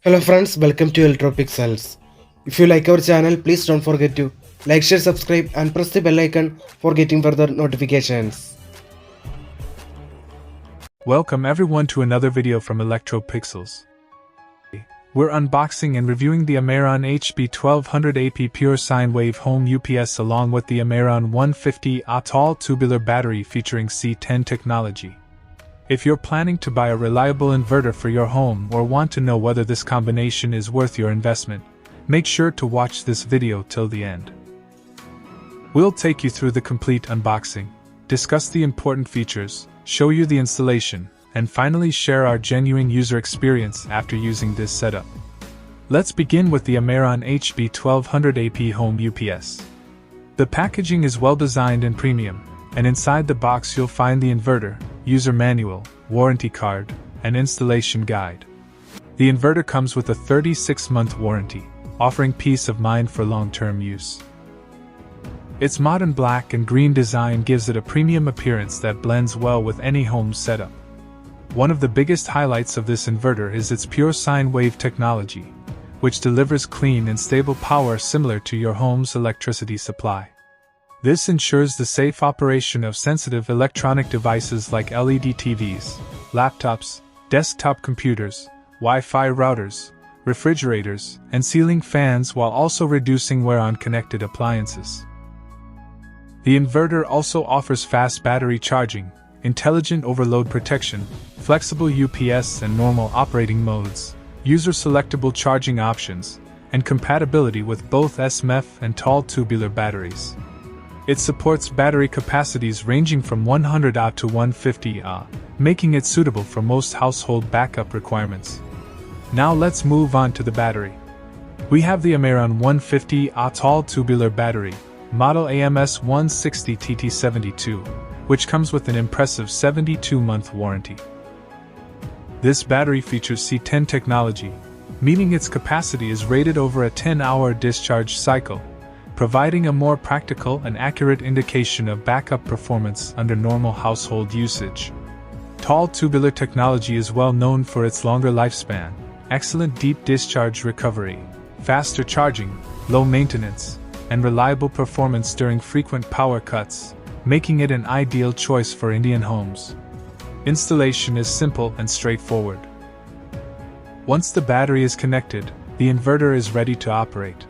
Hello friends, welcome to Electro Pixels. If you like our channel, please don't forget to like, share, subscribe and press the bell icon for getting further notifications. Welcome everyone to another video from Electro Pixels. We're unboxing and reviewing the Amaron HB1200AP Pure Sine Wave Home UPS along with the Amaron 150A Tall Tubular Battery featuring C10 Technology. If you're planning to buy a reliable inverter for your home or want to know whether this combination is worth your investment, make sure to watch this video till the end. We'll take you through the complete unboxing, discuss the important features, show you the installation, and finally share our genuine user experience after using this setup. Let's begin with the Amaron HB1200AP Home UPS. The packaging is well designed and premium, and inside the box you'll find the inverter, user manual, warranty card, and installation guide. The inverter comes with a 36-month warranty, offering peace of mind for long-term use. Its modern black and green design gives it a premium appearance that blends well with any home setup. One of the biggest highlights of this inverter is its Pure Sine Wave technology, which delivers clean and stable power similar to your home's electricity supply. This ensures the safe operation of sensitive electronic devices like LED TVs, laptops, desktop computers, Wi-Fi routers, refrigerators, and ceiling fans while also reducing wear on connected appliances. The inverter also offers fast battery charging, intelligent overload protection, flexible UPS and normal operating modes, user-selectable charging options, and compatibility with both SMF and tall tubular batteries. It supports battery capacities ranging from 100 Ah to 150 Ah, making it suitable for most household backup requirements. Now let's move on to the battery. We have the Amaron 150 Ah Tall Tubular Battery, model AMS 160TT72, which comes with an impressive 72-month warranty. This battery features C10 technology, meaning its capacity is rated over a 10-hour discharge cycle, providing a more practical and accurate indication of backup performance under normal household usage. Tall tubular technology is well known for its longer lifespan, excellent deep discharge recovery, faster charging, low maintenance, and reliable performance during frequent power cuts, making it an ideal choice for Indian homes. Installation is simple and straightforward. Once the battery is connected, the inverter is ready to operate.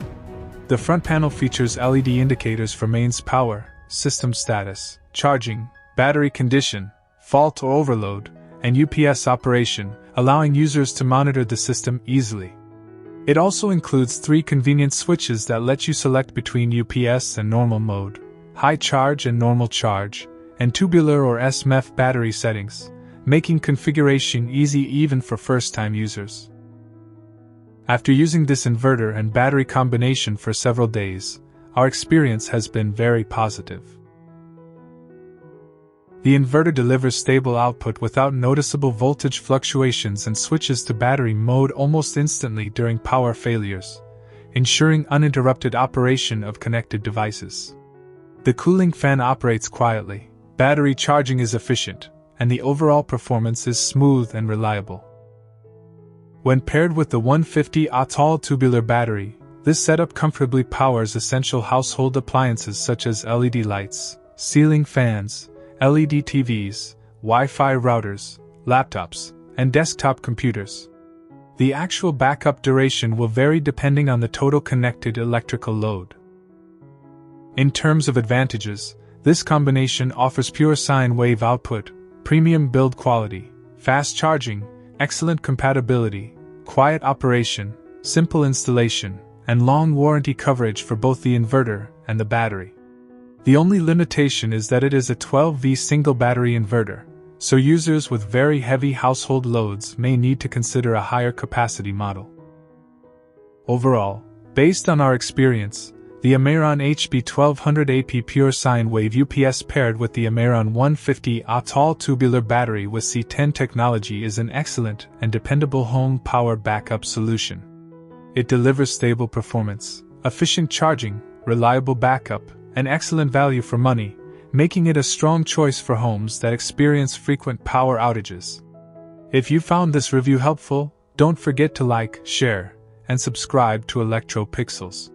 The front panel features LED indicators for mains power, system status, charging, battery condition, fault or overload, and UPS operation, allowing users to monitor the system easily. It also includes 3 convenient switches that let you select between UPS and normal mode, high charge and normal charge, and tubular or SMF battery settings, making configuration easy even for first-time users. After using this inverter and battery combination for several days, our experience has been very positive. The inverter delivers stable output without noticeable voltage fluctuations and switches to battery mode almost instantly during power failures, ensuring uninterrupted operation of connected devices. The cooling fan operates quietly, battery charging is efficient, and the overall performance is smooth and reliable. When paired with the 150 Ah Tall Tubular Battery, this setup comfortably powers essential household appliances such as LED lights, ceiling fans, LED TVs, Wi-Fi routers, laptops, and desktop computers. The actual backup duration will vary depending on the total connected electrical load. In terms of advantages, this combination offers pure sine wave output, premium build quality, fast charging, excellent compatibility, quiet operation, simple installation, and long warranty coverage for both the inverter and the battery. The only limitation is that it is a 12V single battery inverter, so users with very heavy household loads may need to consider a higher capacity model. Overall, based on our experience, the Amaron HB1200AP Pure Sine Wave UPS paired with the Amaron 150 Ah Tall Tubular Battery with C10 technology is an excellent and dependable home power backup solution. It delivers stable performance, efficient charging, reliable backup, and excellent value for money, making it a strong choice for homes that experience frequent power outages. If you found this review helpful, Don't forget to like, share, and subscribe to Electro Pixels.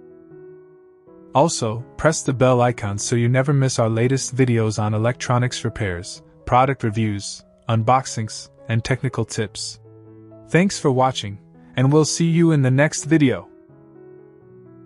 Also, press the bell icon so you never miss our latest videos on electronics repairs, product reviews, unboxings, and technical tips. Thanks for watching, and we'll see you in the next video.